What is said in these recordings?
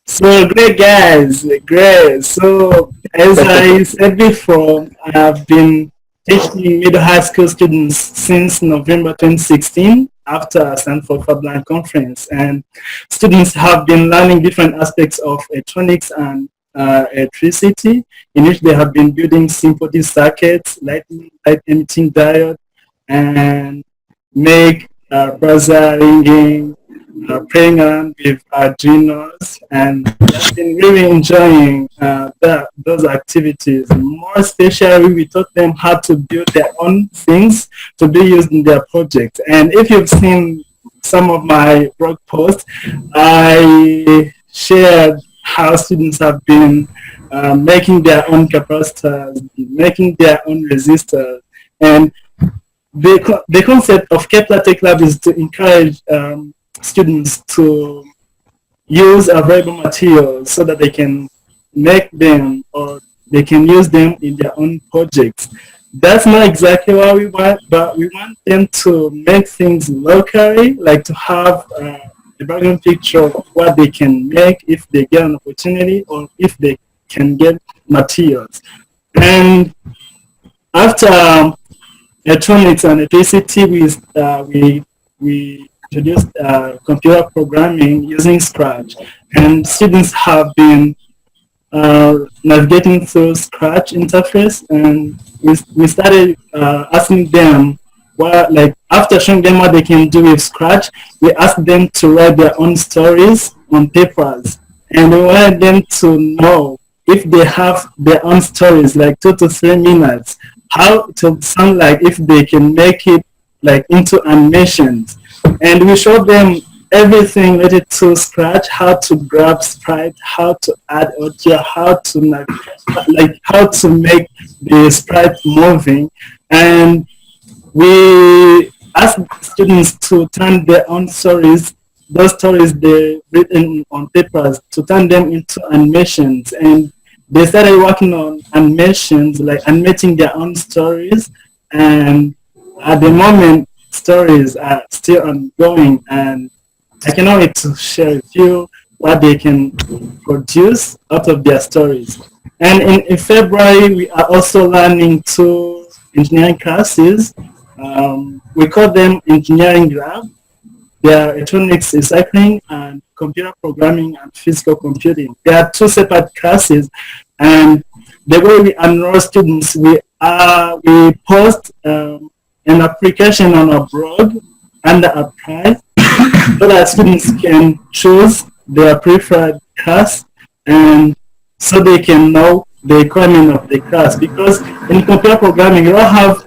So great guys, great. So as I said before, I've been teaching middle high school students since November 2016 after Standford FabLearn conference, and students have been learning different aspects of electronics and electricity, in which they have been building simple circuits, light emitting diode, and make browser ringing, playing around with Arduinos, and they've been really enjoying those activities. More especially, we taught them how to build their own things to be used in their project. And if you've seen some of my blog posts, I shared how students have been making their own capacitors, making their own resistors, and the concept of Kepler Tech Lab is to encourage students to use available materials so that they can make them or they can use them in their own projects. That's not exactly what we want, but we want them to make things locally, like to have a background picture of what they can make if they get an opportunity or if they can get materials. And after electronics and electricity, we introduced computer programming using Scratch, and students have been navigating through Scratch interface, and we started asking them what, like after showing them what they can do with Scratch, we asked them to write their own stories on papers, and we wanted them to know if they have their own stories, like 2 to 3 minutes, how to sound like if they can make it like into animations. And we showed them everything related to Scratch, how to grab sprite, how to add audio, how to like how to make the sprite moving. And we asked students to turn their own stories, those stories they written on papers, to turn them into animations. And they started working on animations, like animating their own stories. And at the moment, stories are still ongoing, and I cannot wait to share with you what they can produce out of their stories. And in February, we are also learning 2 engineering classes. We call them engineering lab. They are electronics recycling and computer programming and physical computing. They are 2 separate classes, and the way we enroll students, we post an application on our blog under a prize so that students can choose their preferred class, and so they can know the requirement of the class. Because in computer programming, you don't have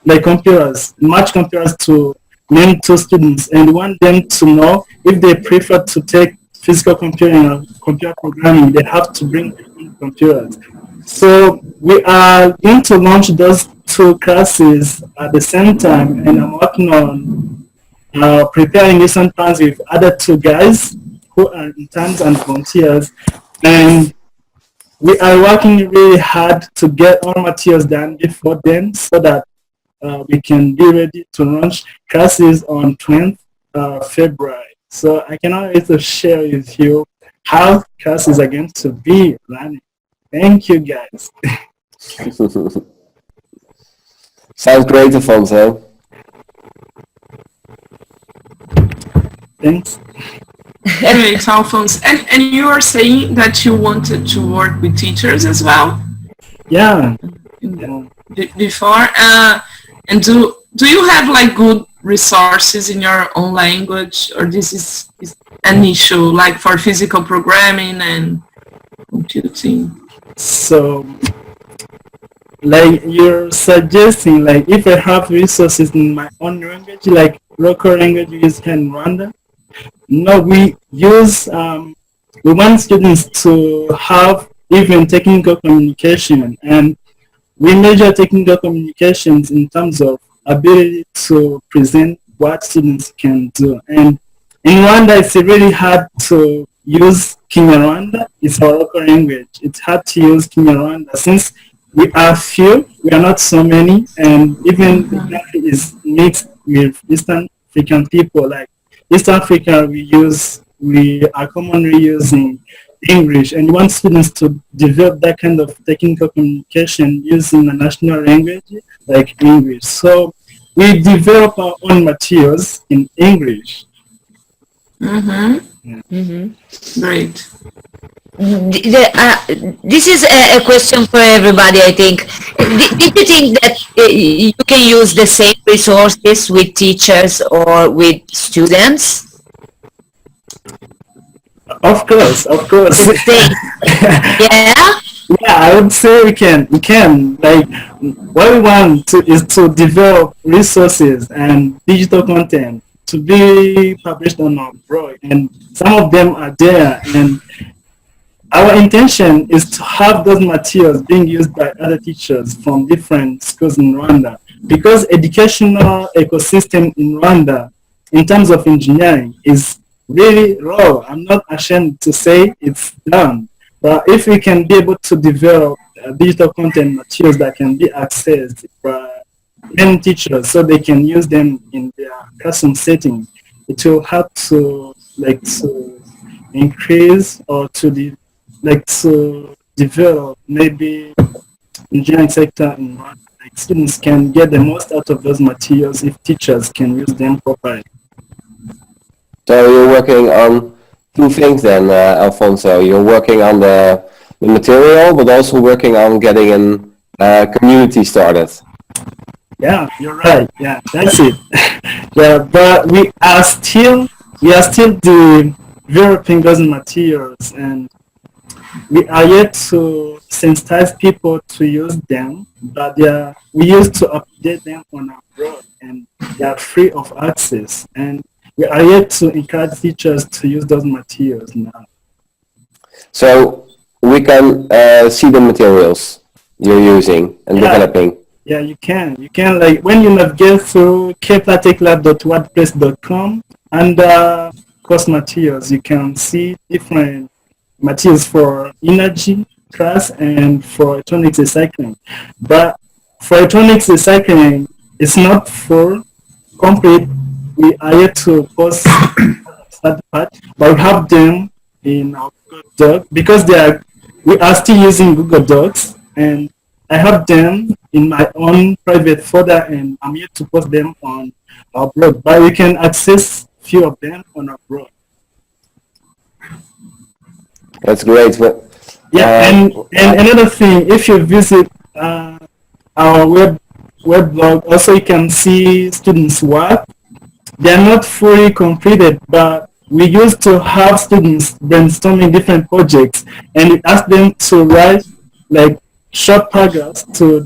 like computers, much computers to name to students, and we want them to know if they prefer to take physical computing or computer programming, they have to bring their own computers. So we are going to launch those 2 classes at the same time, and I'm working on preparing lesson plans with other 2 guys who are interns and volunteers, and we are working really hard to get all materials done before then, so that we can be ready to launch classes on 20th February. So I cannot wait to share with you how classes are going to be running. Thank you, guys. Sounds great, Alphonse. Thanks. Great, Alphonse. And you are saying that you wanted to work with teachers as well? Yeah. Before, and do you have like good resources in your own language, or this is an issue like for physical programming and computing? So, like you're suggesting, like if I have resources in my own language, like local language used in Rwanda? No, we use, we want students to have even technical communication, and we measure technical communications in terms of ability to present what students can do. And in Rwanda, it's really hard to use Kinyarwanda. It's our local language. It's hard to use Kinyarwanda since we are few, we are not so many, and even the country is mixed with Eastern African people. Like East Africa, we use we are commonly using English, and we want students to develop that kind of technical communication using a national language like English. So we develop our own materials in English. Great. This is a question for everybody, I think. Did you think that you can use the same resources with teachers or with students? Of course, of course. Yeah? Yeah, I would say we can. We can. Like, what we want to is to develop resources and digital content to be published on our blog, and some of them are there. And our intention is to have those materials being used by other teachers from different schools in Rwanda, because educational ecosystem in Rwanda, in terms of engineering, is really low. I'm not ashamed to say it's down. But if we can be able to develop digital content materials that can be accessed by many teachers so they can use them in their classroom setting, it will help to increase or to develop maybe engineering sector in Rwanda. Like students can get the most out of those materials if teachers can use them properly. So you're working on two things then, Alfonso. You're working on the material, but also working on getting a community started. Yeah, you're right. Yeah, that's it. Yeah, but we are still developing those materials, and we are yet to sensitize people to use them. But we used to update them on our blog, and they are free of access. And we are yet to encourage teachers to use those materials now. So we can see the materials you're using and developing. Yeah, you can. You can, like, when you navigate through kplateclub.wordpress.com under course materials, you can see different materials for energy class and for electronics recycling. But for electronics recycling, it's not full, complete. We are yet to post that part, but we have them in our Google Doc because we are still using Google Docs, and I have them in my own private folder, and I'm yet to post them on our blog. But we can access few of them on our blog. That's great. Yeah, and another thing, if you visit our web blog, also you can see students' work. They are not fully completed, but we used to have students brainstorming different projects, and we ask them to write like short paragraphs to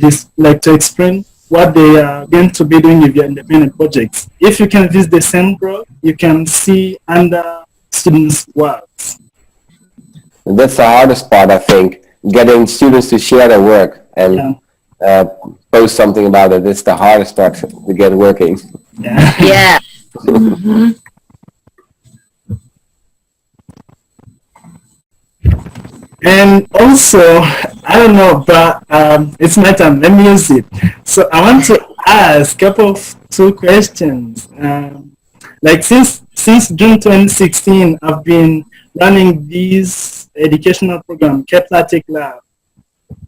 explain what they are going to be doing with their independent projects. If you can visit the same blog, you can see under students' works. That's the hardest part, I think, getting students to share their work and post something about it. It's the hardest part to get working. Yeah. And also, I don't know, but it's my time. Let me use it. So I want to ask a couple of two questions. Like since June 2016, I've been running this educational program, Kepler Lab,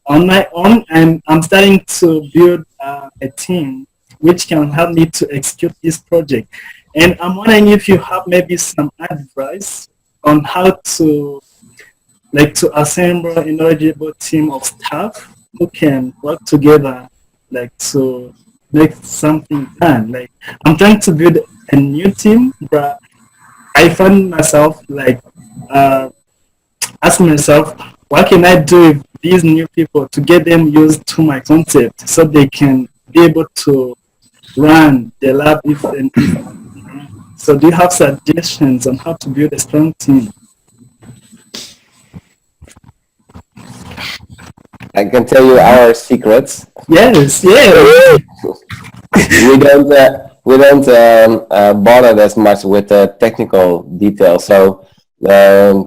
on my own, and I'm starting to build a team which can help me to execute this project. And I'm wondering if you have maybe some advice on how to assemble a knowledgeable team of staff who can work together to make something done. Like, I'm trying to build a new team, but I find myself asking myself, what can I do with these new people to get them used to my concept so they can be able to run the lab if and if. So do you have suggestions on how to build a strong team? I can tell you our secrets. Yes, yes. we don't bother as much with the technical details. So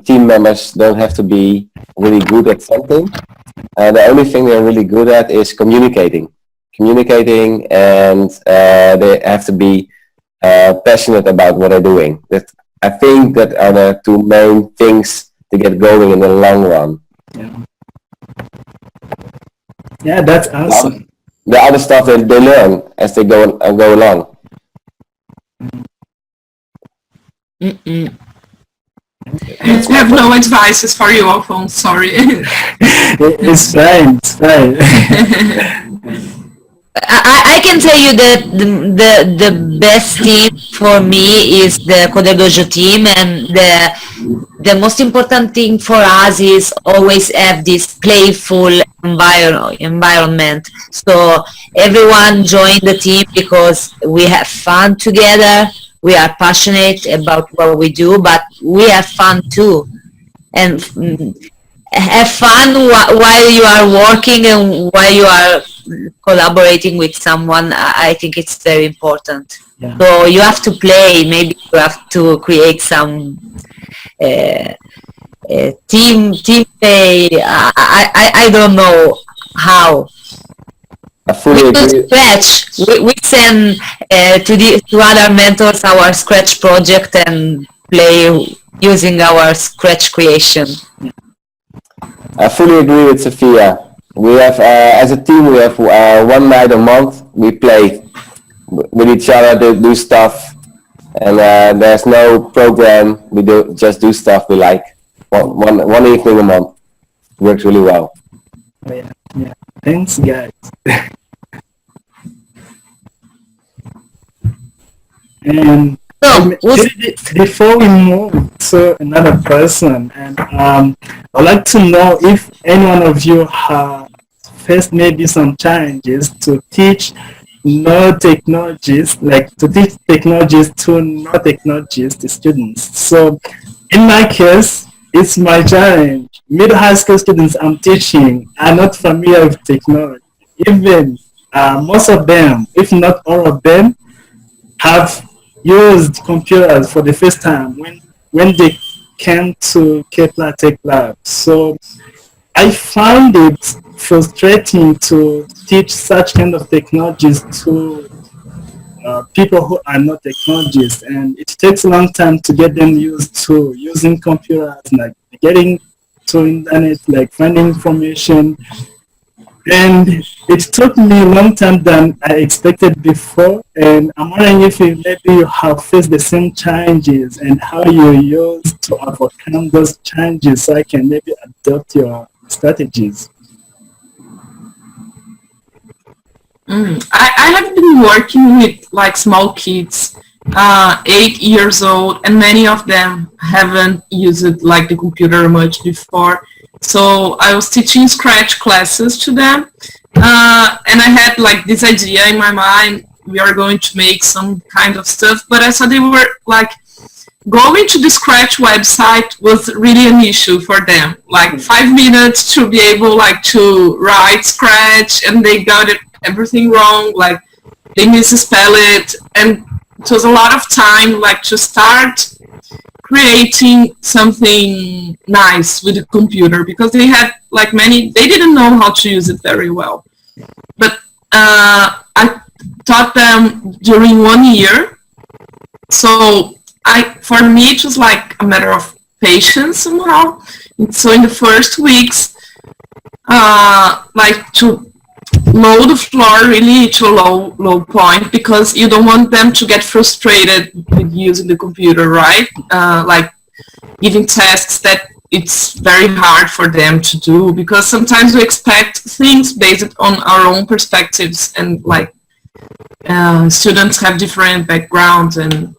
team members don't have to be really good at something. The only thing they're really good at is communicating, and they have to be passionate about what they're doing. I think that are the two main things to get going in the long run. Yeah, that's awesome. The other stuff that they learn as they go along. Mm-mm. I have no advices for you, Alphonse, sorry. It's fine, it's fine. I can tell you that the best team for me is the Coder Dojo team, and the most important thing for us is always have this playful environment. So everyone join the team because we have fun together. We are passionate about what we do, but we have fun too. And have fun while you are working and while you are collaborating with someone. I think it's very important. Yeah. So you have to play. Maybe you have to create some team play. I don't know how. I fully We do agree. Scratch. We send to other mentors our Scratch project and play using our Scratch creation. I fully agree with Sophia. We have, as a team, we have one night a month. We play with each other, do stuff, and there's no program. We just do stuff we like. One evening a month works really well. Yeah. Thanks, guys. And So, before we move to another person, and I'd like to know if any one of you have faced maybe some challenges to teach no technologies, like to teach technologies to no technologies to students. So in my case, it's my challenge. Middle high school students I'm teaching are not familiar with technology. Even most of them, if not all of them, have used computers for the first time when they came to Kepler Tech Lab. So I found it frustrating to teach such kind of technologies to people who are not technologists, and it takes a long time to get them used to using computers, like getting to internet, like finding information. And it took me a long time than I expected before, and I'm wondering if maybe you have faced the same challenges and how you use to overcome those challenges so I can maybe adopt your strategies. I have been working with like small kids, 8 years old, and many of them haven't used like the computer much before. So I was teaching Scratch classes to them, and I had like this idea in my mind. We are going to make some kind of stuff, but I saw they were like going to the Scratch website was really an issue for them. Like 5 minutes to be able like to write Scratch, and they got everything wrong. Like they misspell it, and it was a lot of time like to start creating something nice with the computer, because they had like they didn't know how to use it very well. But I taught them during 1 year. So for me, it was like a matter of patience somehow. And so in the first weeks, like to low the floor really to a low point, because you don't want them to get frustrated with using the computer, right? Like giving tasks that it's very hard for them to do, because sometimes we expect things based on our own perspectives, and like students have different backgrounds, and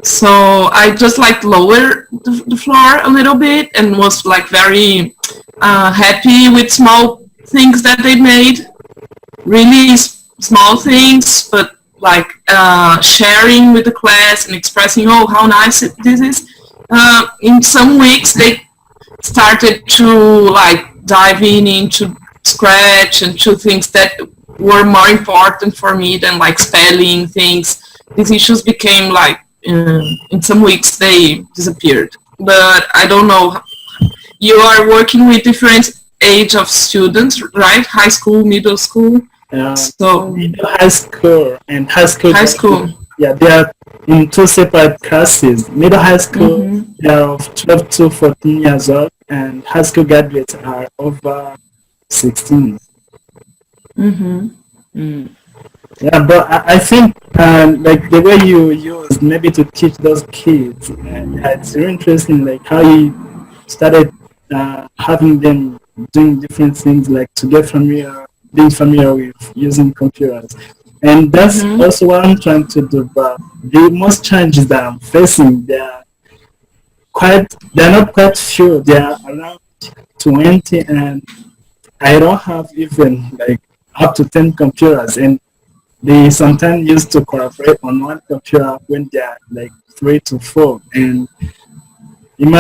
so I just like lower the floor a little bit and was like very happy with small things that they made. Really small things, but like sharing with the class and expressing, oh, how nice this is. In some weeks, they started to like dive into Scratch and to things that were more important for me than like spelling things. These issues became like, in some weeks, they disappeared. But I don't know. You are working with different age of students, right? High school, middle school. So Middle high school and high school. high school. Yeah, they are in two separate classes. Middle high school, they are of 12 to 14 years old, and high school graduates are over 16. Yeah, but I think like the way you use maybe to teach those kids, yeah, it's very interesting. Like how you started having them doing different things, like to get familiar, being familiar with using computers, and that's also what I'm trying to do. But the most challenges that I'm facing, they're not quite few. They are around 20, and I don't have even like up to 10 computers, and they sometimes used to collaborate on one computer when they're like 3 to 4, and you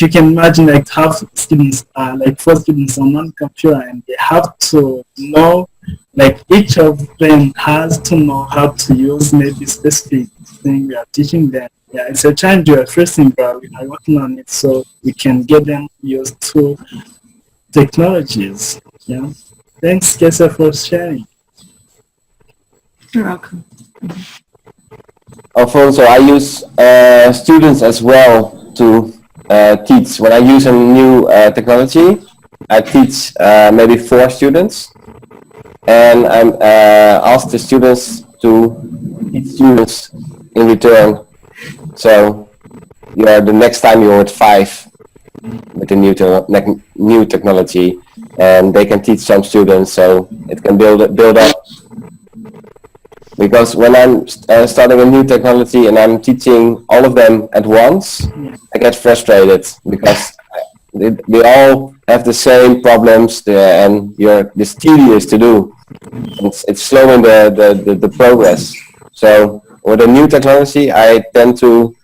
can imagine like half students like 4 students on one computer, and they have to know, like each of them has to know how to use maybe specific thing we are teaching them. Yeah, it's a challenge we are facing, but we are working on it so we can get them used to technologies. Yeah. Thanks, Cassia, for sharing. You're welcome. Alphonse, I use students as well to teach. When I use a new technology, I teach maybe 4 students, and I ask the students to teach students in return. So the next time you're at 5 with the new technology, and they can teach some students, so it can build up. Because when I'm starting a new technology and I'm teaching all of them at once, I get frustrated because they all have the same problems, and it's tedious to do. It's slowing the progress. So with a new technology, I tend to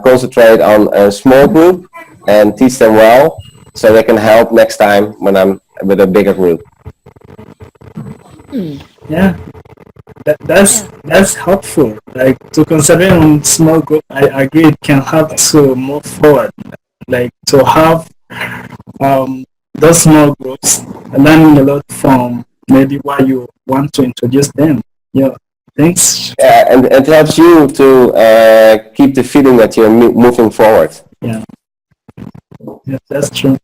concentrate on a small group and teach them well, so they can help next time when I'm with a bigger group. Yeah. That's helpful. Like to concentrate on small group, I agree it can help to move forward. Like to have those small groups, learning a lot from maybe why you want to introduce them. Yeah. Thanks. Yeah, and it helps you to keep the feeling that you're moving forward. Yeah. Yeah, that's true.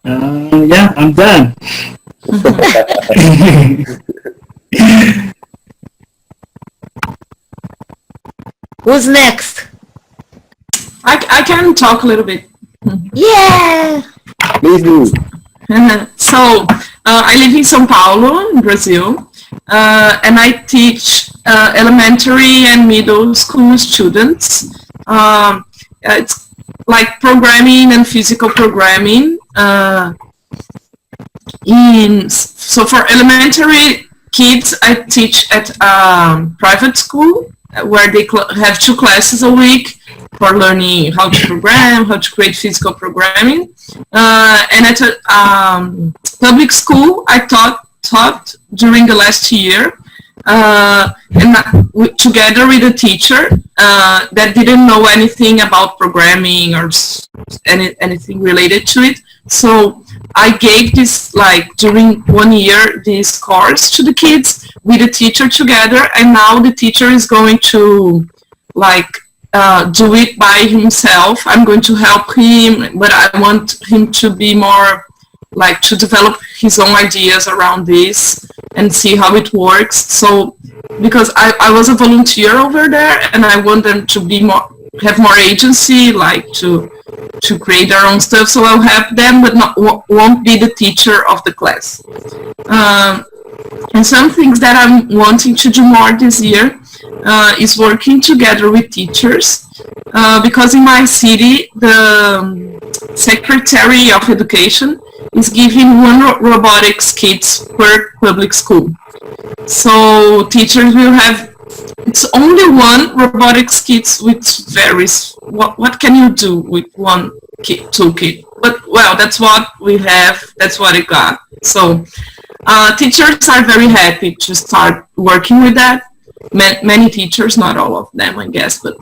Yeah, I'm done. Who's next? I can talk a little bit. Yeah. Please do. So I live in São Paulo, in Brazil, and I teach elementary and middle school students. It's like programming and physical programming. So for elementary kids, I teach at private school where they have 2 classes a week for learning how to program, how to create physical programming. And at a public school, I taught during the last year, and together with a teacher that didn't know anything about programming or anything related to it. So I gave this, like during 1 year, this course to the kids with the teacher together, and now the teacher is going to like do it by himself. I'm going to help him, but I want him to be more like to develop his own ideas around this and see how it works. So because I was a volunteer over there, and I want them to be have more agency, like to create their own stuff. So I'll help them, but won't be the teacher of the class. And some things that I'm wanting to do more this year is working together with teachers, because in my city, the Secretary of Education is giving 1 robotics kit per public school. So teachers will have, it's only 1 robotics kit, which varies. What can you do with 1 toolkit? But well, that's what we have, that's what I got. So teachers are very happy to start working with that. Many teachers, not all of them, I guess, but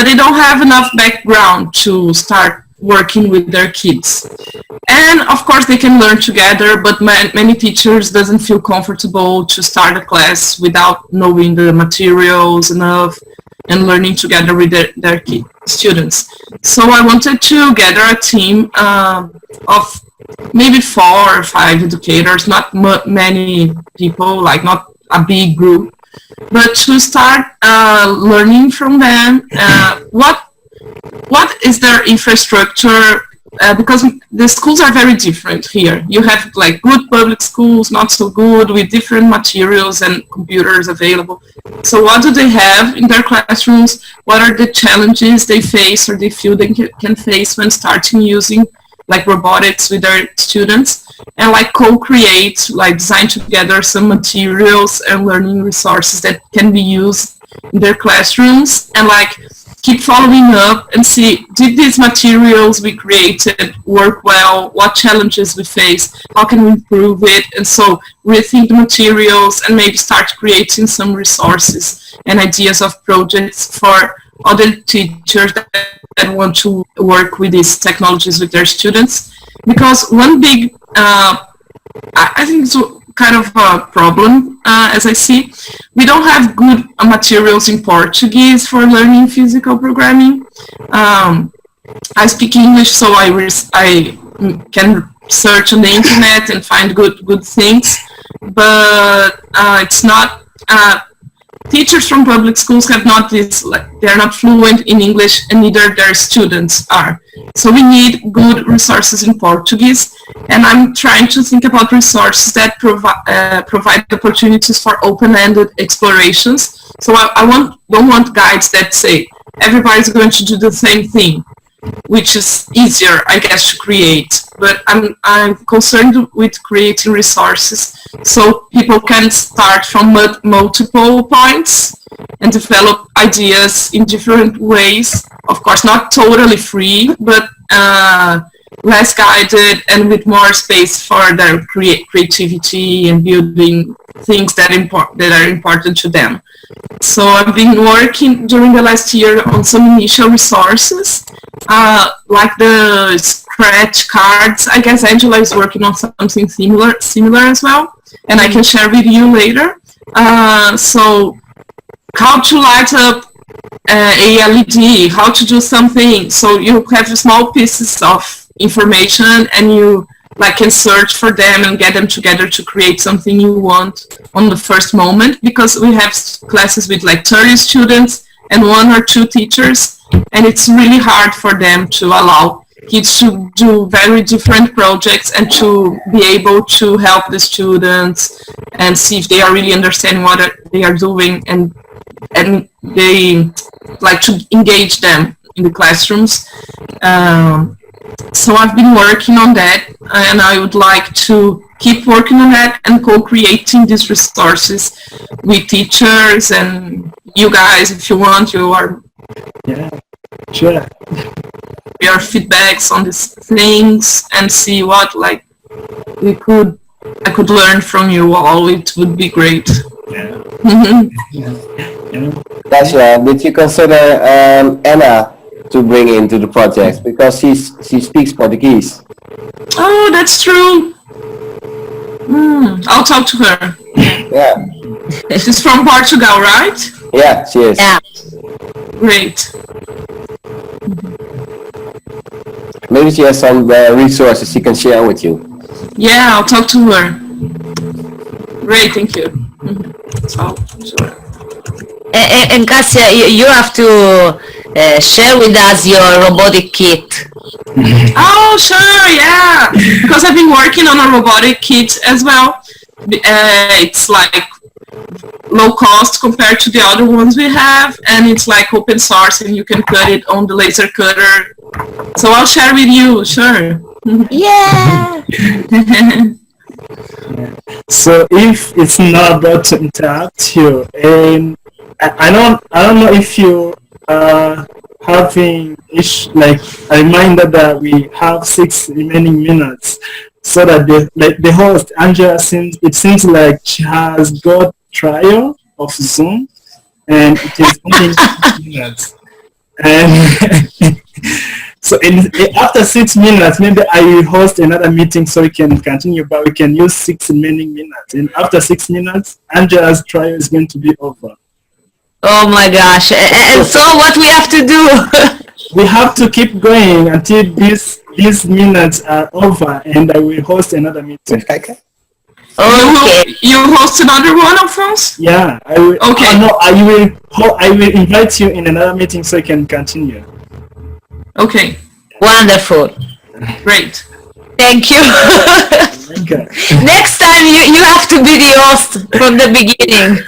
they don't have enough background to start working with their kids. And of course they can learn together, but many teachers doesn't feel comfortable to start a class without knowing the materials enough and learning together with their students. So I wanted to gather a team of maybe 4 or 5 educators, not many people, like not a big group, but to start learning from them what is their infrastructure, because the schools are very different here. You have like good public schools, not so good, with different materials and computers available. So what do they have in their classrooms? What are the challenges they face or they feel they can face when starting using like robotics with their students? And like co-create, like design together some materials and learning resources that can be used in their classrooms, and like keep following up and see, did these materials we created work well? What challenges we face? How can we improve it? And so rethink the materials and maybe start creating some resources and ideas of projects for other teachers that want to work with these technologies with their students. Because one big, I think it's kind of a problem, as I see, we don't have good materials in Portuguese for learning physical programming. I speak English, so I can search on the internet and find good things, but it's not. Teachers from public schools have not this, like, they're not fluent in English, and neither their students are. So we need good resources in Portuguese, and I'm trying to think about resources that provide opportunities for open-ended explorations. So I don't want guides that say everybody's going to do the same thing, which is easier, I guess, to create. But I'm concerned with creating resources so people can start from multiple points and develop ideas in different ways. Of course, not totally free, but less guided and with more space for their creativity and building things that are important to them. So I've been working during the last year on some initial resources, like the scratch cards. I guess Angela is working on something similar as well, and I can share with you later. So how to light up a LED, how to do something. So you have small pieces of information and you like can search for them and get them together to create something you want on the first moment, because we have classes with like 30 students and 1 or 2 teachers, and it's really hard for them to allow kids to do very different projects and to be able to help the students and see if they are really understanding what they are doing, and they like to engage them in the classrooms. So I've been working on that, and I would like to keep working on that and co-creating these resources with teachers and you guys, if you want, you are Sure. your feedbacks on these things and see what like I could learn from you all. It would be great. Cassia, did you consider Anna to bring into the project, because she speaks Portuguese? Oh, that's true. I'll talk to her. Yeah. She's from Portugal, right? Yeah, she is. Yeah. Great. Maybe she has some resources she can share with you. Yeah, I'll talk to her. Great, thank you. So, sure. And Cassia, you have to share with us your robotic kit. Oh, sure, yeah. Because I've been working on a robotic kit as well. It's like low cost compared to the other ones we have, and it's like open source, and you can cut it on the laser cutter. So I'll share with you, sure. Yeah. So if it's not about to interrupt you, and I don't know if you are having like a reminder that we have 6 remaining minutes, so that the host Angela seems like she has got trial of Zoom, and it is only 6 minutes. And So after 6 minutes, maybe I will host another meeting so we can continue, but we can use 6 remaining minutes. And after 6 minutes, Angela's trial is going to be over. Oh my gosh. And so what we have to do? We have to keep going until these minutes are over, and I will host another meeting. Okay. You host another one, Alphonse? Yeah, I will. Okay. No, I will invite you in another meeting so you can continue. Okay, Wonderful. great. Thank you. Okay. Next time you have to be the host from the beginning.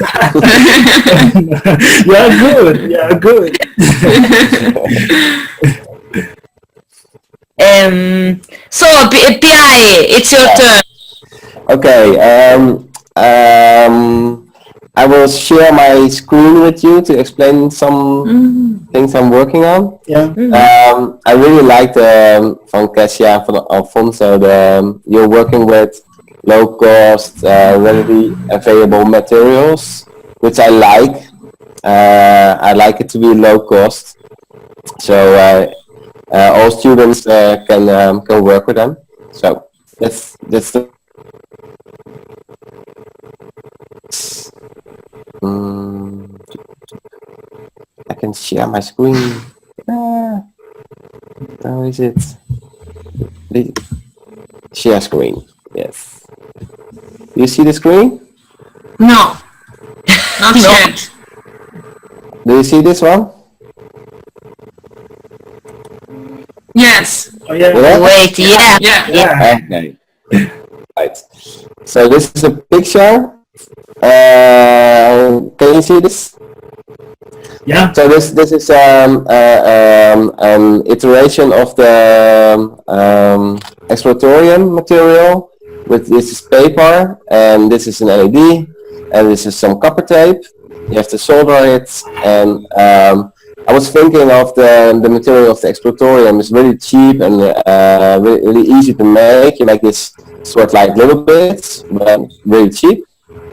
You're good. You're good. So PI, it's your turn. Okay. I will share my screen with you to explain some things I'm working on. Yeah. I really like from Cassia and from Alfonso, you're working with low cost, readily available materials, which I like. I like it to be low cost, so all students can work with them. So that's the. I can share my screen. How is it? Share screen. Yes. You see the screen? No, not yet. Do you see this one? Yes. Oh yeah. Yeah? Wait, yeah. Yeah. Okay. Right. So this is a picture. Can you see this? Yeah. So this is an iteration of the exploratorium material. With this is paper, and this is an LED, and this is some copper tape. You have to solder it, and I was thinking of the material of the exploratorium is really cheap and really easy to make. You make this sort of like little bits, but really cheap.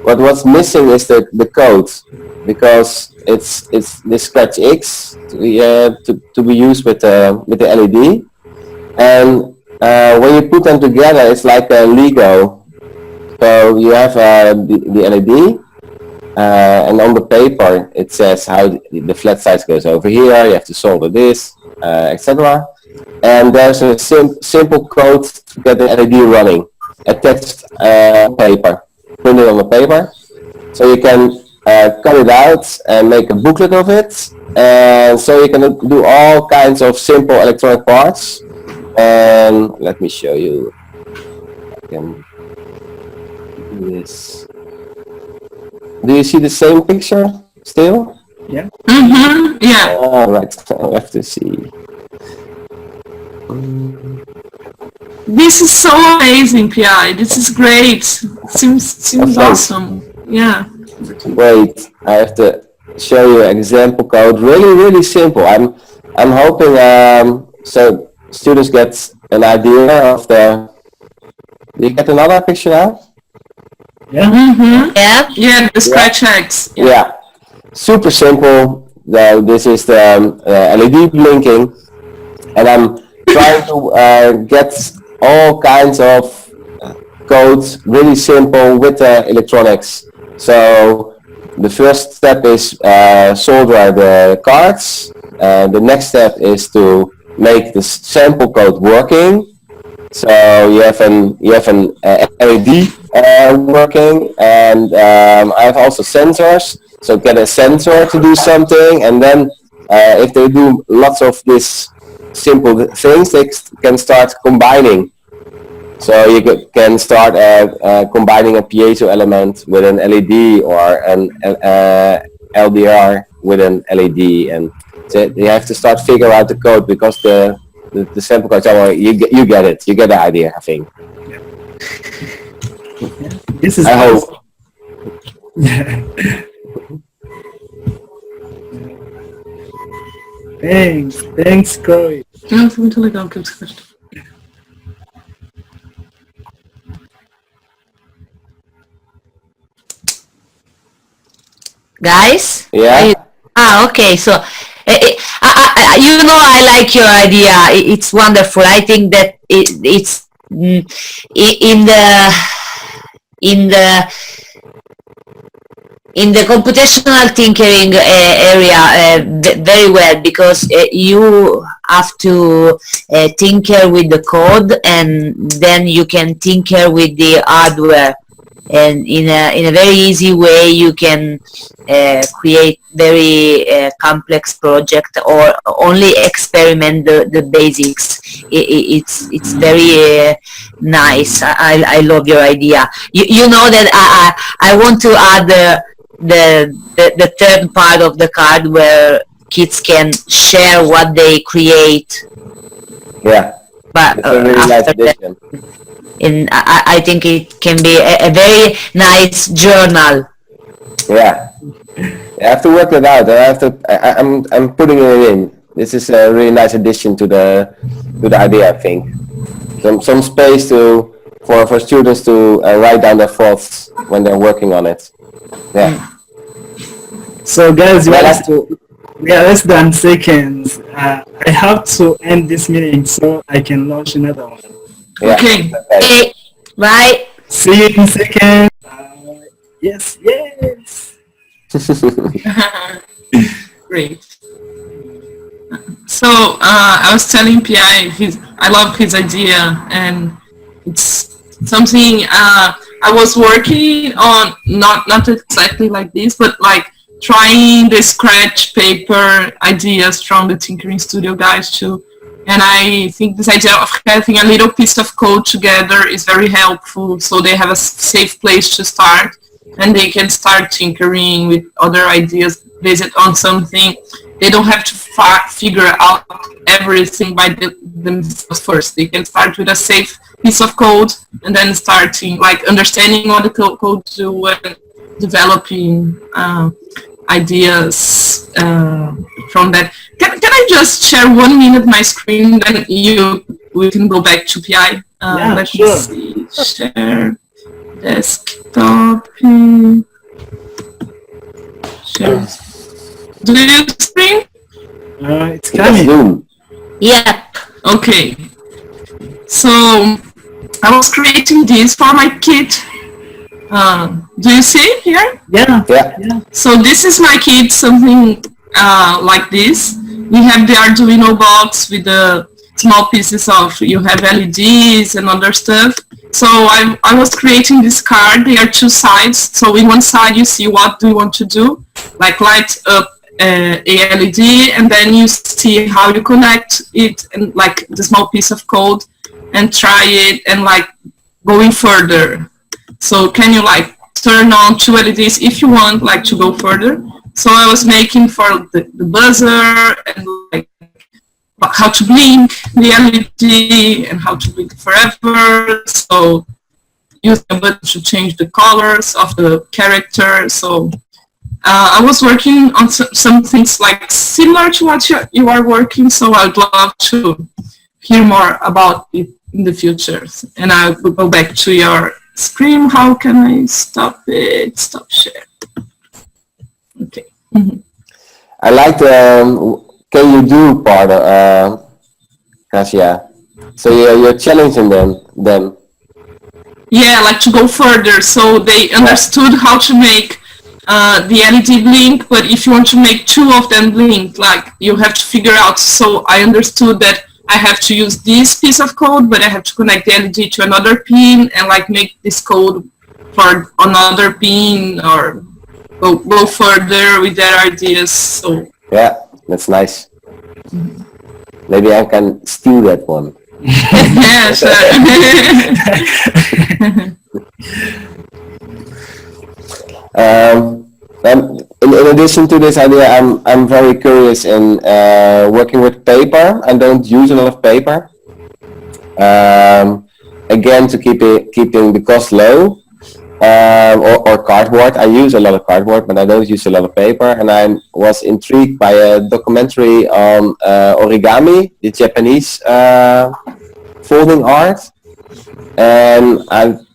But what's missing is the code, because it's this Scratch X to be used with the LED, and when you put them together, it's like a Lego. So you have the LED, and on the paper it says how the flat side goes over here. You have to solder this, etc. And there's a simple code to get the LED running. Attached paper, print it on the paper, so you can cut it out and make a booklet of it. And so you can do all kinds of simple electronic parts. And let me show you. I can do this. Do you see the same picture still? Yeah. Yeah. All right, I have to see. This is so amazing, PI. This is great. Seems awesome. Yeah. Wait, I have to show you example code. Really simple. I'm hoping so students get an idea of the. Do you get another picture now? Yeah. Yeah, the Scratch X. Yeah. Super simple. This is the LED blinking, and I'm trying to get all kinds of codes really simple with the electronics. So the first step is solder the cards. The next step is to make the sample code working. So you have an LED working, and I have also sensors. So get a sensor to do something, and then if they do lots of these simple things, they can start combining. So you can start combining a piezo element with an LED or an LDR with an LED, and so you have to start figure out the code, because the sample code, you get it, you get the idea, I think. This is. I hope. Thanks, Corey. Não, foi muito legal o que eu descobri. Guys? Yeah. Okay, so You know, I like your idea. It's wonderful. I think that it's in the in the computational tinkering area very well, because you have to tinker with the code, and then you can tinker with the hardware, and in a very easy way you can create very complex project, or only experiment the basics. It's very nice. I love your idea. You know that I want to add the third part of the card, where kids can share what they create. Yeah, But it's a really nice after that, addition. I think it can be a very nice journal. Yeah, I have to work it out. I'm putting it in. This is a really nice addition to the idea. I think some space for students to write down their thoughts when they're working on it. Yeah. So guys, I like to. we are less than seconds. I have to end this meeting so I can launch another one. Yeah. Okay. Okay, bye. See you in seconds. Yes, yes. Great. So I was telling Pi, I love his idea, and it's something I was working on, not exactly like this, but like trying the scratch paper ideas from the Tinkering Studio guys too. And I think this idea of having a little piece of code together is very helpful, so they have a safe place to start, and they can start tinkering with other ideas based on something. They don't have to figure out everything by themselves first. They can start with a safe piece of code, and then starting, like, understanding what the code do, and developing ideas from that. Can I just share 1 minute my screen, then we can go back to PI? Yeah, Let's sure. see. Share desktop. Share. Do you screen? It's That's coming. Zoom. Yep. Okay. So I was creating this for my kit. Do you see here? Yeah. Yeah. So this is my kit, something like this. We have the Arduino box with the small pieces of, you have LEDs and other stuff. So I was creating this card. There are two sides. So in one side you see what do you want to do, like light up a LED, and then you see how you connect it, and like the small piece of code, and try it, and like going further. So can you like turn on two LEDs if you want like to go further? So I was making for the buzzer, and like how to blink the LED and how to blink forever. So use a button to change the colors of the character. So I was working on some things like similar to what you are working. So I'd love to hear more about it in the future. And I will go back to your screen. How can I stop it? Stop share. Okay. I like the can you do part of Cassia. So you're challenging them. Yeah, like to go further. So they understood how to make the LED blink, but if you want to make two of them blink, like you have to figure out. So I understood that I have to use this piece of code, but I have to connect the LED to another pin and like make this code for another pin, or go further with their ideas. So Yeah, that's nice. Maybe I can steal that one. yeah, sure. And in addition to this idea, I'm very curious in working with paper. I don't use a lot of paper. Again, to keeping the cost low, or cardboard. I use a lot of cardboard, but I don't use a lot of paper. And I was intrigued by a documentary on origami, the Japanese folding art. And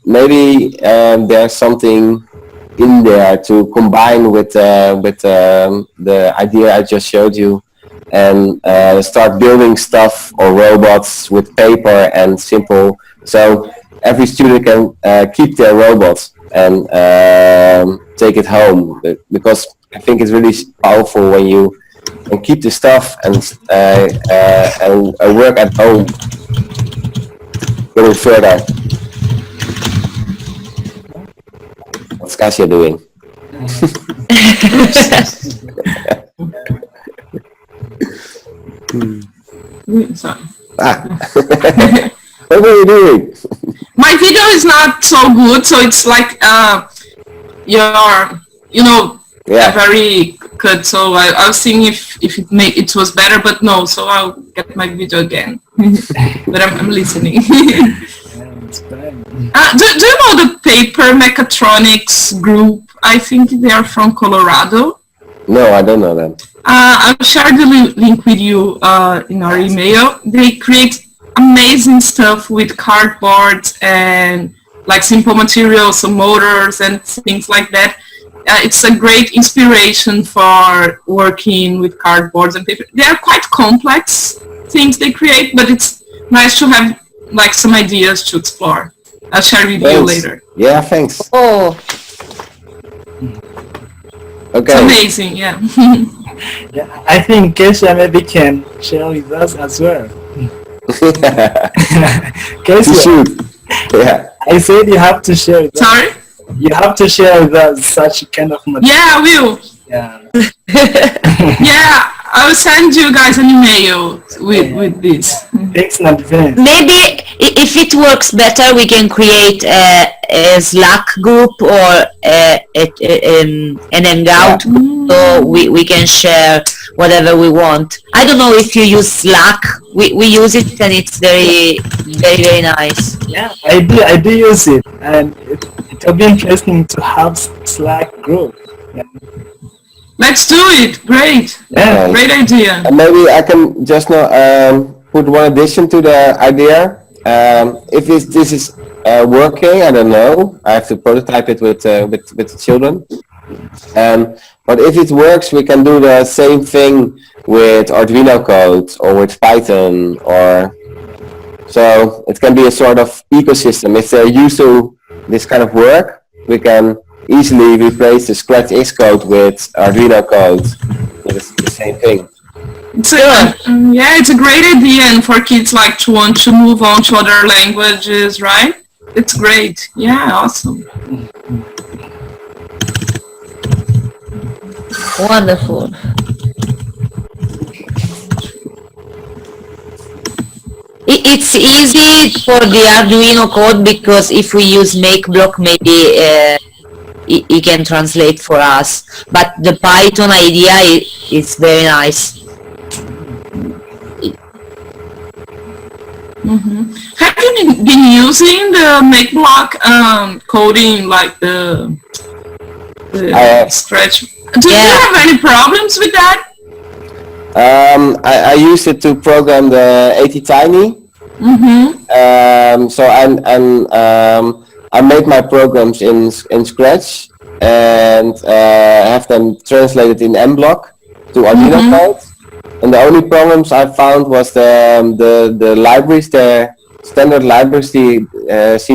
maybe there's something in there to combine with the idea I just showed you and start building stuff or robots with paper and simple. So every student can keep their robots and take it home, because I think it's really powerful when you can keep the stuff and work at home going further. What's Cassia doing? Sorry. What were you doing? My video is not so good, so it's like very cut. So I was seeing if it was better, but no. So I'll get my video again. But I'm listening. Do you know the Paper Mechatronics group? I think they are from Colorado. No, I don't know them. I'll share the link with you in our email. They create amazing stuff with cardboard and like simple materials, some motors and things like that. It's a great inspiration for working with cardboards and paper. They are quite complex things they create, but it's nice to have like some ideas to explore. I'll share with you later. Yeah, thanks. Oh, Okay. It's amazing, yeah. Yeah, I think Cassia maybe can share with us as well. Cassia, Shoot. Yeah. I said you have to share with us. Sorry? You have to share with us such kind of material. Yeah, I will. Yeah. Yeah, I will send you guys an email with this. Thanks in advance. maybe if it works better, we can create a Slack group or an Hangout, so we can share whatever we want. I don't know if you use Slack. We use it and it's very, very, very nice. Yeah, I do use it, and it'll be interesting to have Slack group. Yeah. Let's do it. Great. Yeah. Great idea. And maybe I can just put one addition to the idea. If this is working, I don't know. I have to prototype it with the children. But if it works, we can do the same thing with Arduino code or with Python, or so it can be a sort of ecosystem. If they're used to this kind of work, we can easily replace the Scratch code with Arduino code. It's the same thing. It's a great idea, and for kids like to want to move on to other languages, right? It's great. Yeah, awesome. Wonderful. It's easy for the Arduino code because if we use MakeBlock, maybe it can translate for us. But the Python idea is very nice. Have you been using the MakeBlock coding, like the Scratch? Do you have any problems with that? I used it to program the ATtiny. So I made my programs in Scratch and have them translated in MBlock to Arduino code. And the only problems I found was the libraries, the standard libraries, seem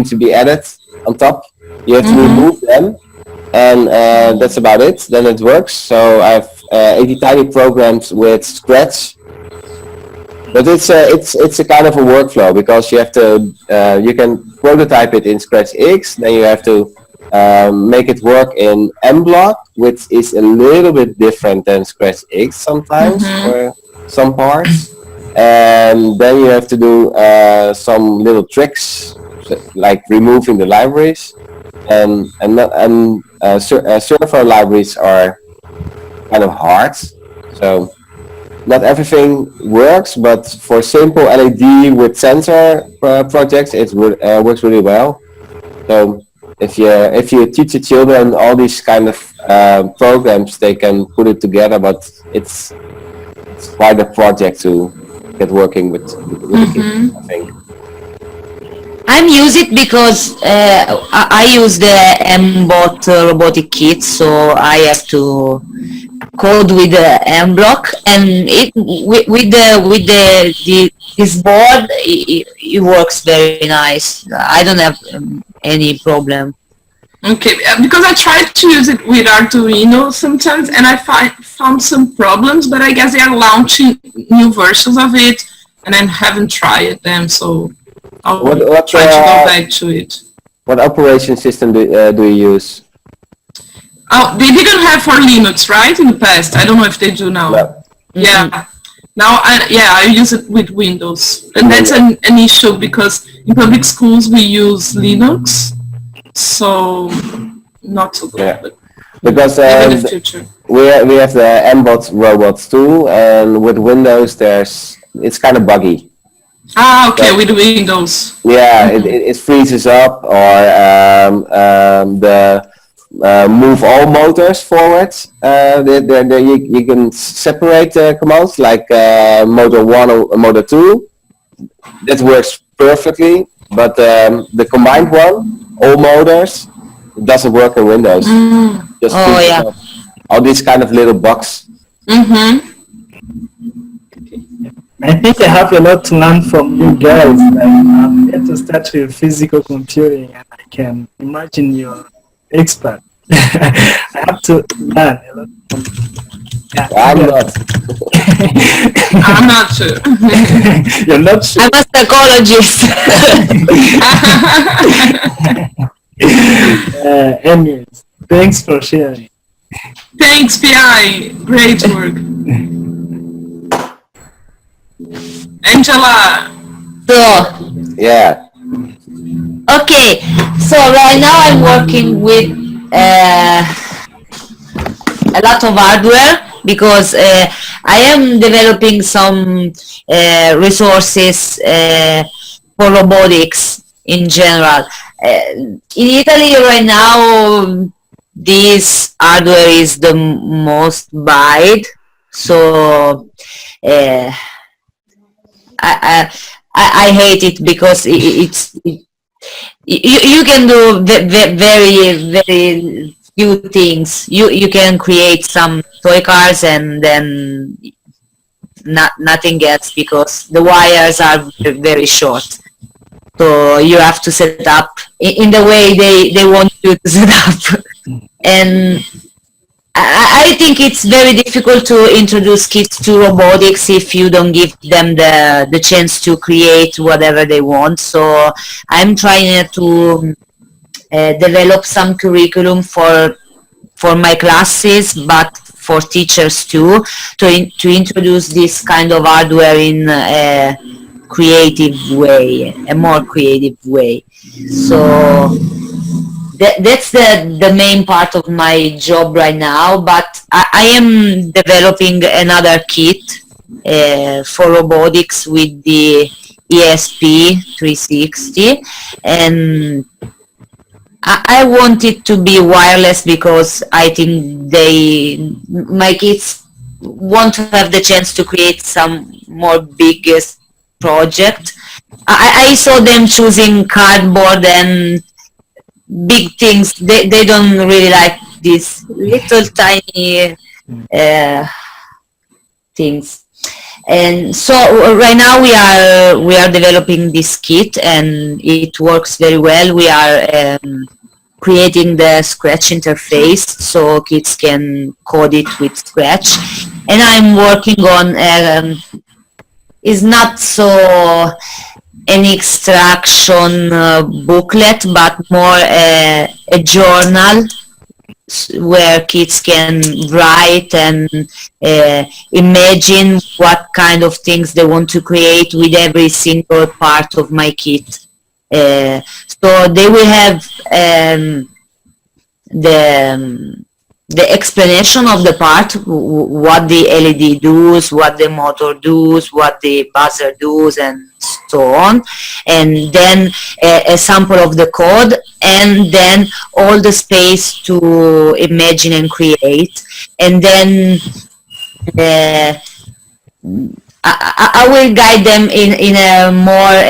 to be added on top. You have to remove them, and that's about it. Then it works. So I have ATtiny programs with Scratch, but it's a kind of a workflow because you have to you can prototype it in Scratch X, then you have to make it work in MBlock, which is a little bit different than Scratch X sometimes for some parts, and then you have to do some little tricks like removing the libraries, and server libraries are kind of hard, so not everything works, but for simple LED with sensor projects it works really well. So if you teach the children all these kind of programs, they can put it together, but it's quite a project to get working with the kids, I think. I'm using it because I use the MBot robotic kit, so I have to code with the M block, and it with this board it works very nice. I don't have any problem. Okay, because I tried to use it with Arduino sometimes, and I found some problems, but I guess they are launching new versions of it, and I haven't tried them, so I'll try to go back to it. What operation system do you use? Oh, they didn't have for Linux, right, in the past? I don't know if they do now. No. Yeah. Now, I use it with Windows, and that's an issue because in public schools we use Linux, so not so good. Yeah. But Because maybe in the future. we have the MBOT robots too, and with Windows it's kind of buggy. Ah, okay, with Windows. Yeah, it freezes up, or the move all motors forward. You can separate commands like motor 1 or motor 2. That works perfectly, but the combined one, all motors, it doesn't work in Windows. Just freezes up. All these kind of little bugs. I think I have a lot to learn from you guys. Like, I'm yet to start with physical computing, and I can imagine you're expert. I have to learn a lot from you. Yeah, I'm not. I'm not sure. You're not sure. I'm a psychologist. Anyways, thanks for sharing. Thanks, PI. Great work. Angela. So, Yeah. okay, so right now I'm working with a lot of hardware because I am developing some resources for robotics in general. In Italy right now, this hardware is the most buyed, so I hate it because you can do very few things. You can create some toy cars and then nothing else because the wires are very short. So you have to set up in the way they want you to set up. And I think it's very difficult to introduce kids to robotics if you don't give them the chance to create whatever they want. So I'm trying to develop some curriculum for my classes, but for teachers too, to introduce this kind of hardware in a creative way, a more creative way. So that's the main part of my job right now, but I am developing another kit for robotics with the ESP360, and I want it to be wireless because I think my kids want to have the chance to create some more biggest project. I saw them choosing cardboard and big things. They don't really like these little tiny things. And so right now we are developing this kit and it works very well. We are creating the Scratch interface so kids can code it with Scratch. And I'm working on is not so an extraction booklet, but more a journal where kids can write and imagine what kind of things they want to create with every single part of my kit. So they will have the explanation of the part, what the LED does, what the motor does, what the buzzer does, and so on, and then a sample of the code, and then all the space to imagine and create, and then I will guide them in a more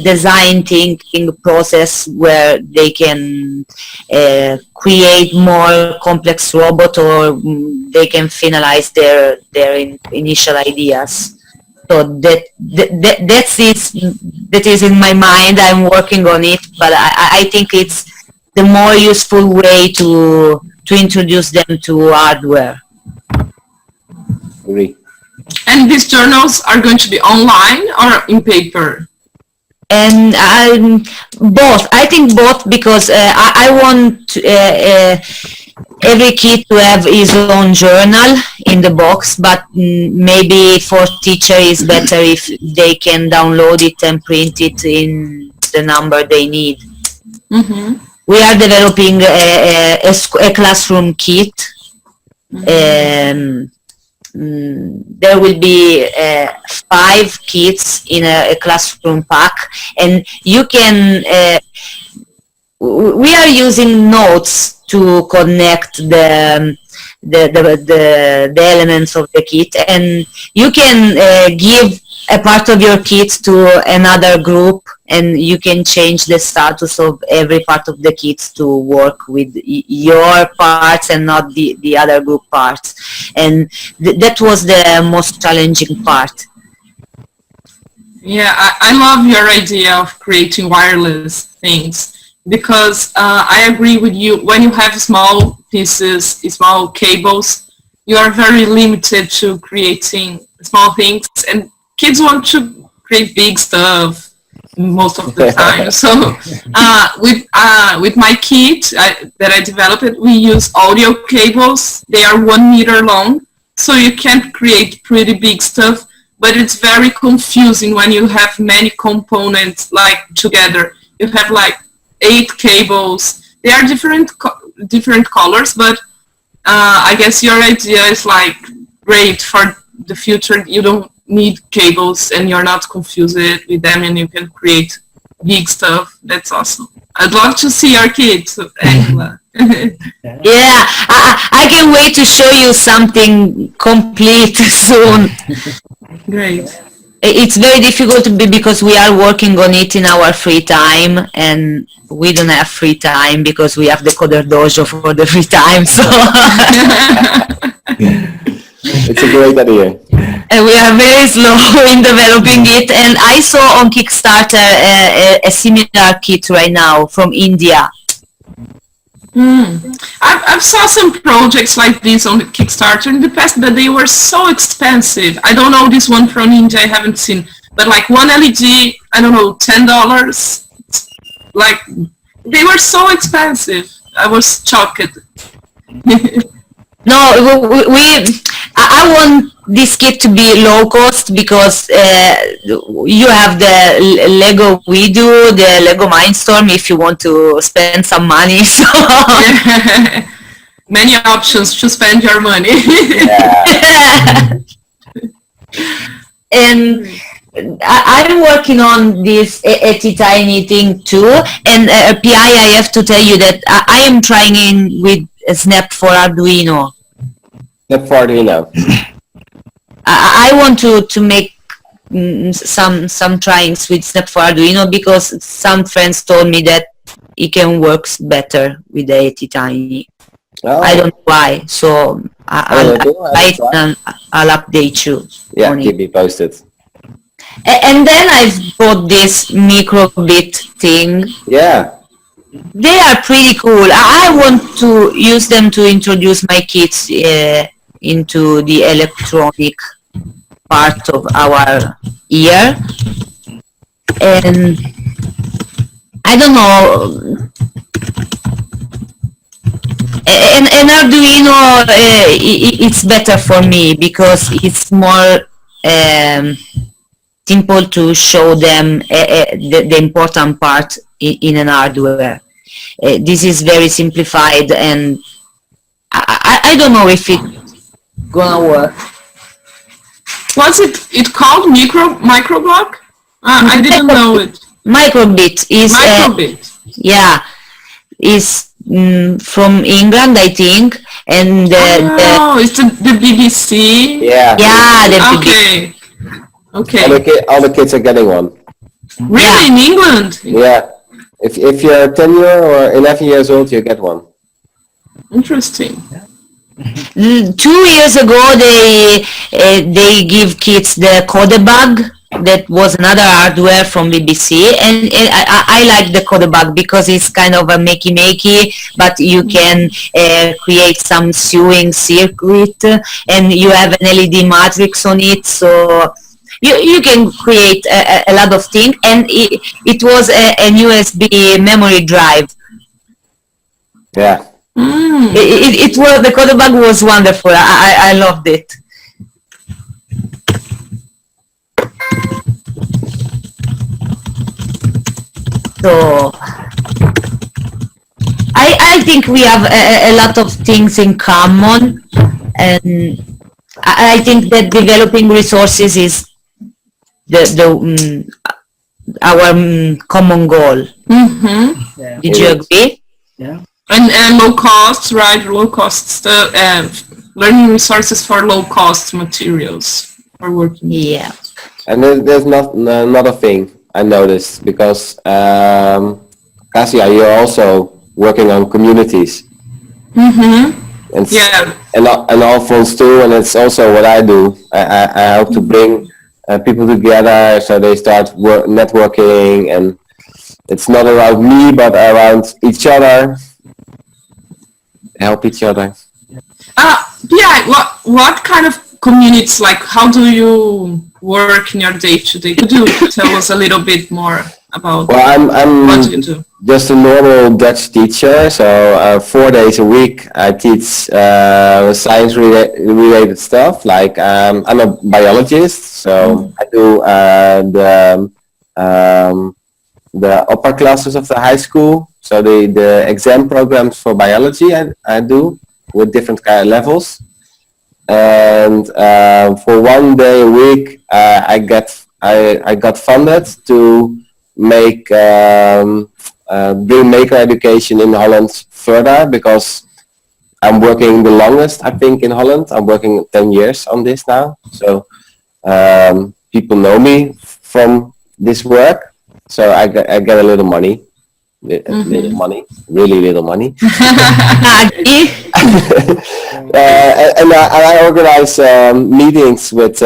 design thinking process where they can create more complex robot, or they can finalize their initial ideas. So that is in my mind. I'm working on it, but I think it's the more useful way to introduce them to hardware. Agree. And these journals are going to be online or in paper? And both. I think both, because I want every kid to have his own journal in the box, but maybe for teacher is better if they can download it and print it in the number they need. Mm-hmm. We are developing a classroom kit. There will be 5 kits in a classroom pack, and you can we are using notes to connect the elements of the kit, and you can give a part of your kit to another group, and you can change the status of every part of the kit to work with your parts and not the other group parts. And that was the most challenging part. Yeah, I love your idea of creating wireless things, because I agree with you. When you have small pieces, small cables, you are very limited to creating small things, and kids want to create big stuff most of the time. So with my kit that I developed, we use audio cables. They are 1 meter long, so you can create pretty big stuff, but it's very confusing when you have many components like together. You have like 8 cables. They are different colors, but I guess your idea is like great for the future. You don't need cables and you're not confused with them, and you can create big stuff. That's awesome. I'd love to see your kit, Angela. Yeah, I can wait to show you something complete soon. Great. It's very difficult because we are working on it in our free time, and we don't have free time because we have the Coder Dojo for the free time. So It's a great idea. and we are very slow in developing it. And I saw on Kickstarter a similar kit right now from India. I've saw some projects like this on the Kickstarter in the past, but they were so expensive. I don't know this one from India, I haven't seen. But like one LED, I don't know, $10. Like, they were so expensive. I was shocked. No, I want this kit to be low cost because you have the Lego We Do, the Lego Mindstorm if you want to spend some money. So Many options to spend your money. And I'm working on this tiny thing too. And PI, I have to tell you that I am trying in with Snap for Arduino. Snap for Arduino. I want to make some tryings with Snap for Arduino because some friends told me that it can work better with the tiny. Oh. I don't know why, so I'll update you. Yeah, on keep it. me posted. And then I've bought this microbit thing. Yeah. They are pretty cool. I want to use them to introduce my kids into the electronic part of our ear. And I don't know. And Arduino, it's better for me because it's more simple to show them the important part in an hardware. This is very simplified, and I don't know if it's gonna work. Was it called microblock? I didn't know it. Microbit is Microbit. Yeah, is from England, I think, and Oh, it's the BBC. Yeah. yeah, the Okay. Okay. All the kids are getting one. Really, in England? Yeah. If you're 10 year or 11 years old, you get one. Interesting. 2 years ago, they give kids the Codebug. That was another hardware from BBC, and I like the Codebug because it's kind of a makey, but you can create some sewing circuit, and you have an LED matrix on it, so you can create a lot of things, and it was an USB memory drive. Yeah. It was, the Codebug was wonderful. I loved it. So I think we have a lot of things in common, and I think that developing resources is our common goal. Yeah. Did you agree? Yeah. And low costs, right? Low costs, learning resources for low cost materials for working. Yeah. And there's not another thing I noticed, because Cassia, you're also working on communities. And Yeah. and Alphonse too, and it's also what I do. I help to bring people together, so they start networking, and it's not around me, but around each other. Help each other. Yeah. What kind of communities? Like, how do you work in your day-to-day? Could you tell us a little bit more about Well, I'm what you do? just a normal Dutch teacher, so 4 days a week I teach science related stuff. Like I'm a biologist, so I do the upper classes of the high school. So the exam programs for biology I do with different kind of levels. And for 1 day a week, I got funded to make bring maker education in Holland further, because I'm working the longest, I think, in Holland. I'm working 10 years on this now, so people know me from this work. So I get a little money. Little money, really little money. And I organize meetings with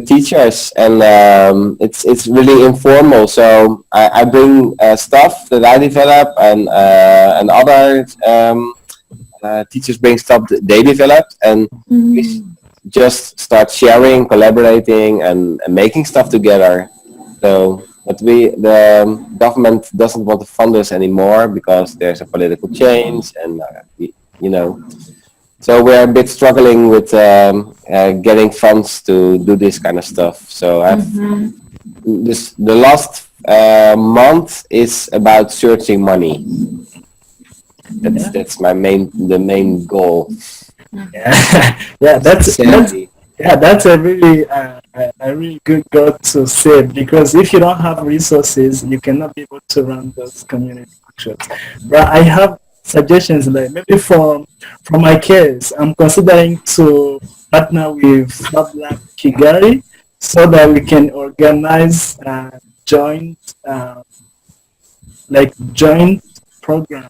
teachers, and it's really informal. So I bring stuff that I develop, and other teachers bring stuff that they developed, and we just start sharing, collaborating, and making stuff together. So. But the government doesn't want to fund us anymore because there's a political change, and so we're a bit struggling with getting funds to do this kind of stuff. So the last month is about searching money. That's the main goal. Yeah, that's a really good goal to save, because if you don't have resources, you cannot be able to run those community workshops. But I have suggestions, like maybe for my case, I'm considering to partner with FabLearn Kigali so that we can organize joint program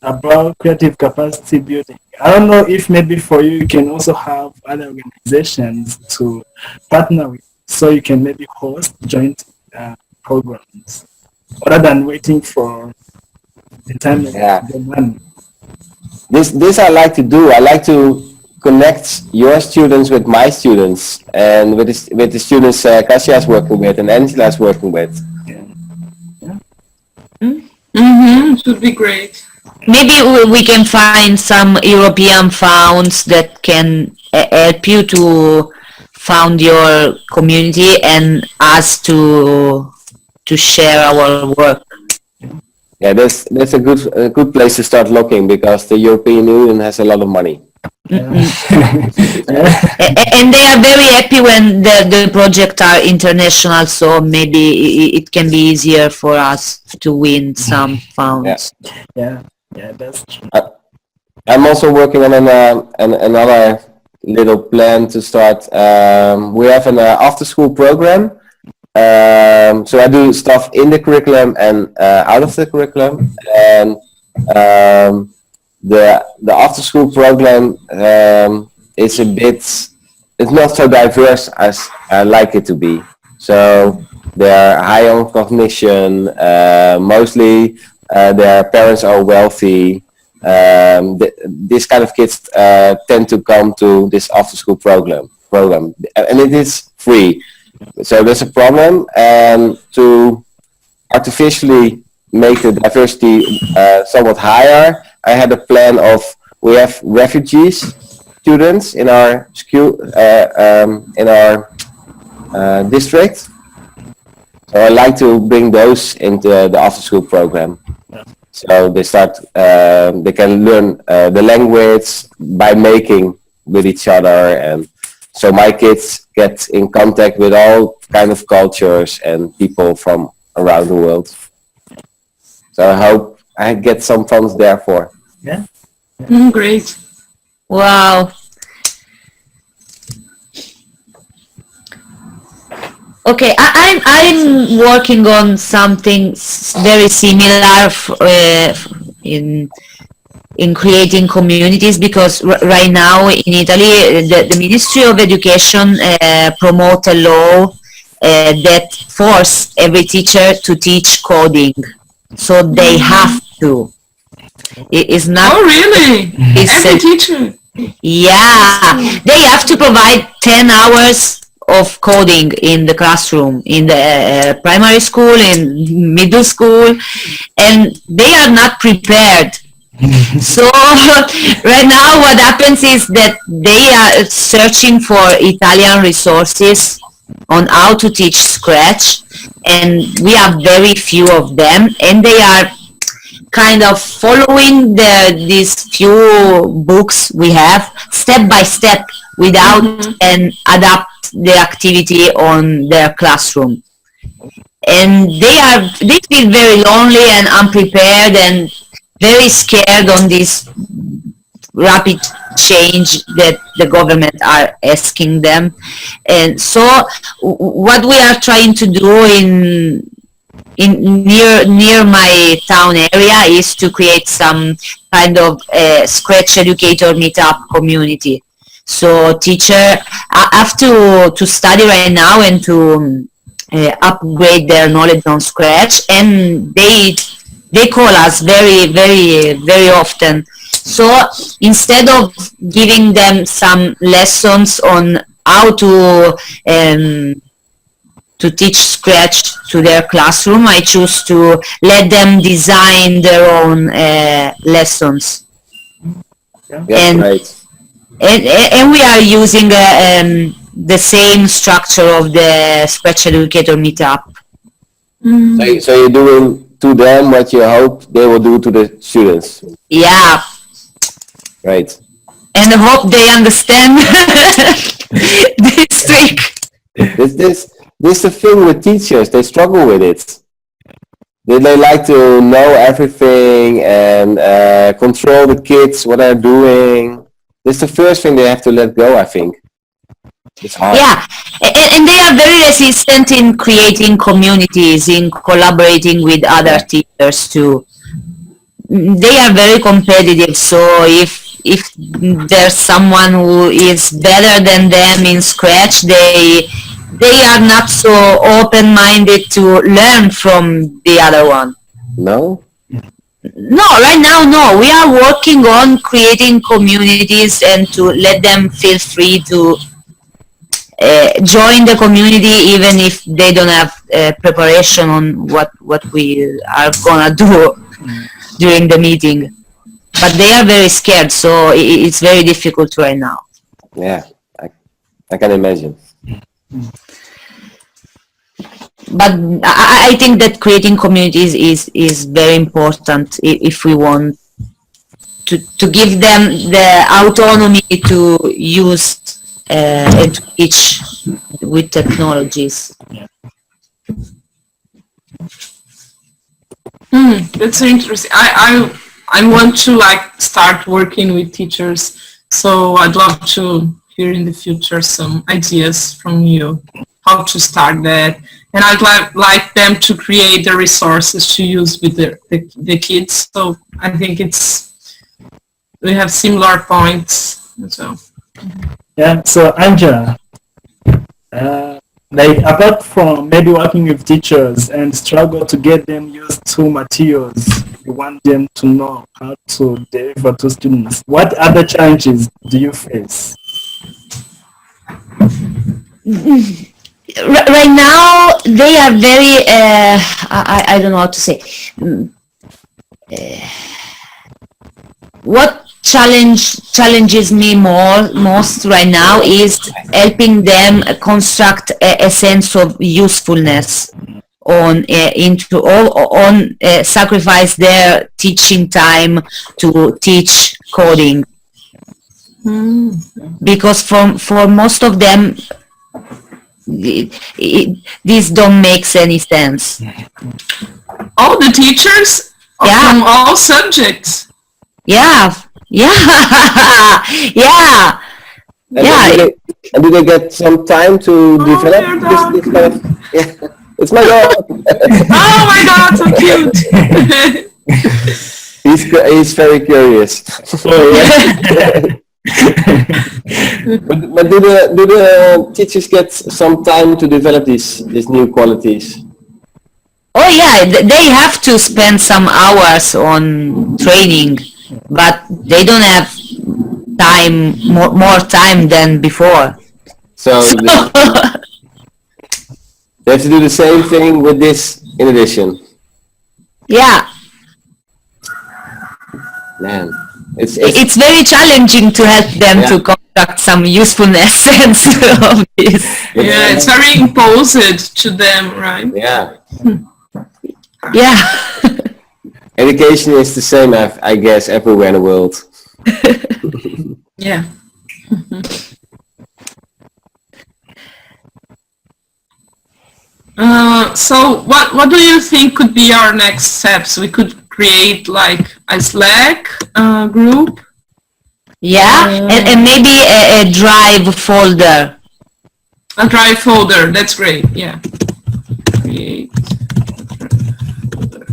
about creative capacity building. I don't know if maybe for you can also have other organizations to partner with, so you can maybe host joint programs rather than waiting for the time of the money. This I like to do. I like to connect your students with my students, and with the students Cassia is working with and Angela is working with. It would be great. Maybe we can find some European funds that can help you to found your community and us to share our work. Yeah, that's a good place to start looking, because the European Union has a lot of money. And they are very happy when the projects are international, so maybe it can be easier for us to win some funds. Yeah, that's true. I'm also working on another little plan to start. We have an after-school program. So I do stuff in the curriculum and out of the curriculum. And the after-school program is a bit, it's not so diverse as I like it to be. So they're high on cognition, mostly their parents are wealthy. This kind of kids tend to come to this after-school program, and it is free. So there's a problem, and to artificially make the diversity somewhat higher, I had a plan of, we have refugees students in our school, in our district. So I like to bring those into the after-school program. So they start, they can learn the language by making with each other, and so my kids get in contact with all kind of cultures and people from around the world. So I hope I get some funds there for. Yeah. Great. Wow. Okay, I'm working on something very similar in creating communities, because right now in Italy the Ministry of Education promote a law that force every teacher to teach coding, so they have to. It is not. Oh, really? Every teacher? Yeah, they have to provide 10 hours of coding in the classroom, in the primary school, in middle school, and they are not prepared. So right now what happens is that they are searching for Italian resources on how to teach Scratch, and we have very few of them, and they are kind of following these few books we have step by step without and adapt the activity on their classroom. And they feel very lonely and unprepared and very scared on this rapid change that the government are asking them. And so what we are trying to do in near my town area is to create some kind of Scratch educator meetup community. So teacher have to study right now and to upgrade their knowledge on Scratch, and they call us very often. So instead of giving them some lessons on how to teach Scratch to their classroom, I choose to let them design their own lessons. Yeah, right. And we are using the same structure of the Scratch Educator Meetup. So you're doing to them what you hope they will do to the students. Yeah. Right. And I hope they understand this trick. This is the thing with teachers. They struggle with it. They like to know everything and control the kids, what they're doing. This is the first thing they have to let go, I think. It's hard. Yeah, and they are very resistant in creating communities, in collaborating with other teachers too. They are very competitive, so if there's someone who is better than them in Scratch, they are not so open-minded to learn from the other one. No? No, right now, no. We are working on creating communities and to let them feel free to join the community, even if they don't have preparation on what we are gonna do during the meeting. But they are very scared, so it's very difficult right now. Yeah, I can imagine. But I think that creating communities is very important if we want to give them the autonomy to use and to teach with technologies. That's interesting. I want to start working with teachers, so I'd love to hear in the future some ideas from you, how to start that. And I'd like them to create the resources to use with the kids. So I think we have similar points. So. Yeah, so Anja, like apart from maybe working with teachers and struggle to get them used to materials, you want them to know how to deliver to students. What other challenges do you face? Right now, they are very, I don't know how to say. What challenges me most right now is helping them construct a sense of usefulness on sacrifice their teaching time to teach coding. Because for most of them, this don't make any sense. All the teachers from all subjects. Yeah. And do they get some time to develop this kind of? Yeah. It's my dog. Oh my God, so cute. He's very curious. But do the teachers get some time to develop these new qualities? Oh yeah, they have to spend some hours on training, but they don't have time, more time than before. So they have to do the same thing with this in addition. Yeah. Man, it's very challenging to help them to conduct some usefulness sense of this. Yeah, it's very imposed to them, right? Yeah. Yeah. Education is the same, I guess, everywhere in the world. Yeah. So what do you think could be our next steps? We could create like a Slack group. Yeah, and maybe a Drive folder. A Drive folder, that's great. Yeah. Create a Drive folder.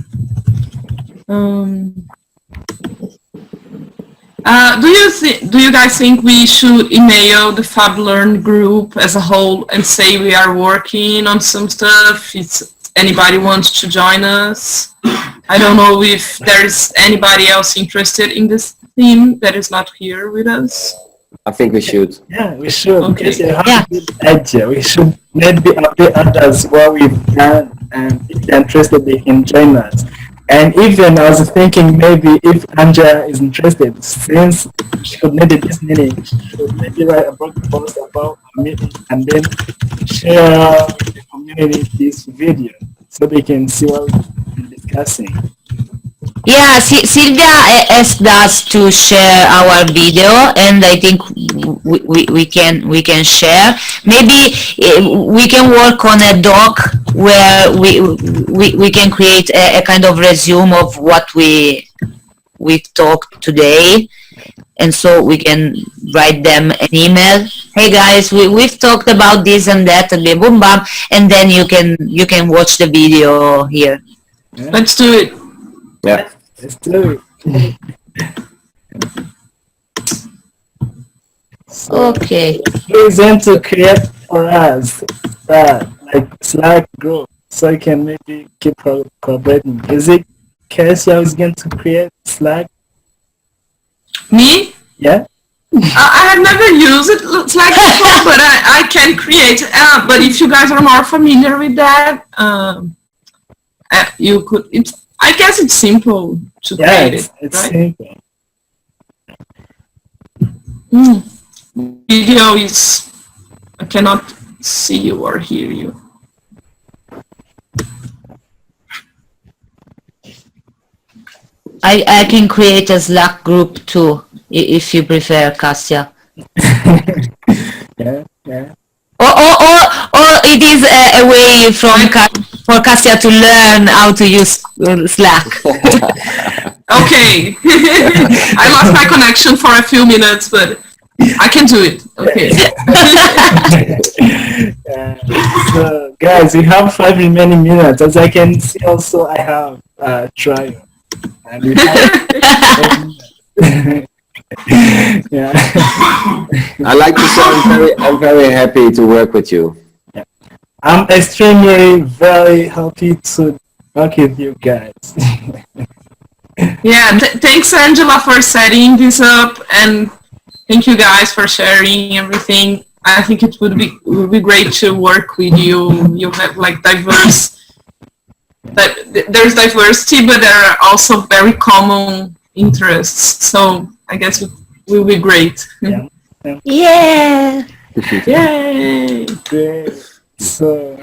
Do you guys think we should email the FabLearn group as a whole and say we are working on some stuff? If anybody wants to join us. I don't know if there is anybody else interested in this theme that is not here with us. I think we should. Yeah, we should. Okay. Yeah. We should maybe update others what we've done, and if they're interested, they can join us. And even I was thinking maybe if Anja is interested, since she could need this meeting, she should maybe write a blog post about the meeting and then share with the community this video so they can see what we're discussing. Yeah, Sylvia asked us to share our video, and I think we can share. Maybe we can work on a doc where we can create a kind of resume of what we talked today, and so we can write them an email. Hey guys, we've talked about this and that, and boom bam, and then you can watch the video here. Yeah. Let's do it. Yeah. Let's do it. Okay. Who's going to create for us that like Slack group so you can maybe keep collaborating? Is it Cassia who's going to create Slack? Me? Yeah. I have never used it Slack before, but I can create. But if you guys are more familiar with that, you could. I guess it's simple to create it. It's right? simple. Video is. I cannot see you or hear you. I can create a Slack group too, if you prefer, Cassia. Yeah. Or it is a way for Cassia to learn how to use Slack. Okay. I lost my connection for a few minutes, but I can do it. Okay. So, guys, we have 5 remaining minutes. As I can see, also I have trial, and we have 5 minutes. Yeah. I like to say I'm very happy to work with you. I'm extremely very happy to work with you guys. Yeah, thanks Angela for setting this up, and thank you guys for sharing everything. I think it would be great to work with you. You have like there's diversity, but there are also very common interests. So I guess it will be great. Yeah. Yeah. Yay! Great. So